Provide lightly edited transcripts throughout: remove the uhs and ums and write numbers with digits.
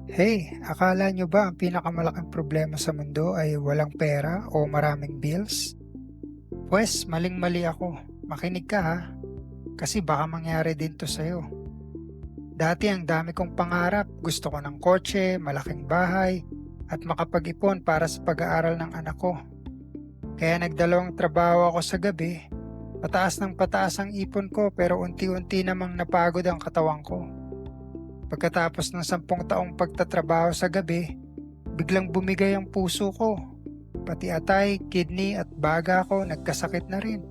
Hey, akala nyo ba ang pinakamalaking problema sa mundo ay walang pera o maraming bills? Pwes, maling-mali ako. Makinig ka ha, kasi baka mangyari din to sa'yo. Dati ang dami kong pangarap, gusto ko ng kotse, malaking bahay, at makapag-ipon para sa pag-aaral ng anak ko. Kaya nagdalawang trabaho ako sa gabi, pataas ng pataas ang ipon ko pero unti-unti namang napagod ang katawan ko. Pagkatapos ng 10 taong pagtatrabaho sa gabi, biglang bumigay ang puso ko. Pati atay, kidney at baga ko nagkasakit na rin.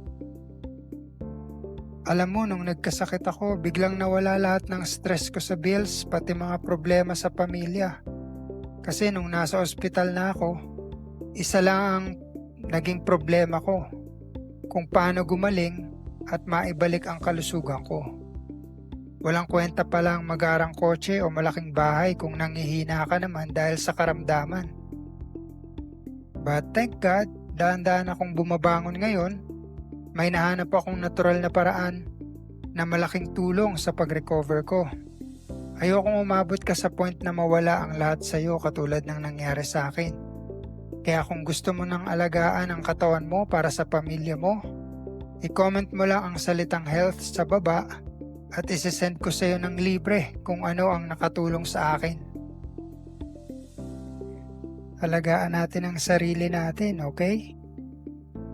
Alam mo, nung nagkasakit ako, biglang nawala lahat ng stress ko sa bills, pati mga problema sa pamilya. Kasi nung nasa ospital na ako, isa lang ang naging problema ko, kung paano gumaling at maibalik ang kalusugan ko. Walang kwenta palang magarang kotse o malaking bahay kung nangihina ka naman dahil sa karamdaman. But thank God, daan-daan akong bumabangon ngayon. May nahanap akong natural na paraan na malaking tulong sa pag-recover ko. Ayokong umabot ka sa point na mawala ang lahat sa iyo katulad ng nangyari sa akin. Kaya kung gusto mo nang alagaan ang katawan mo para sa pamilya mo, i-comment mo lang ang salitang health sa baba at isesend ko sa iyo ng libre kung ano ang nakatulong sa akin. Alagaan natin ang sarili natin, okay?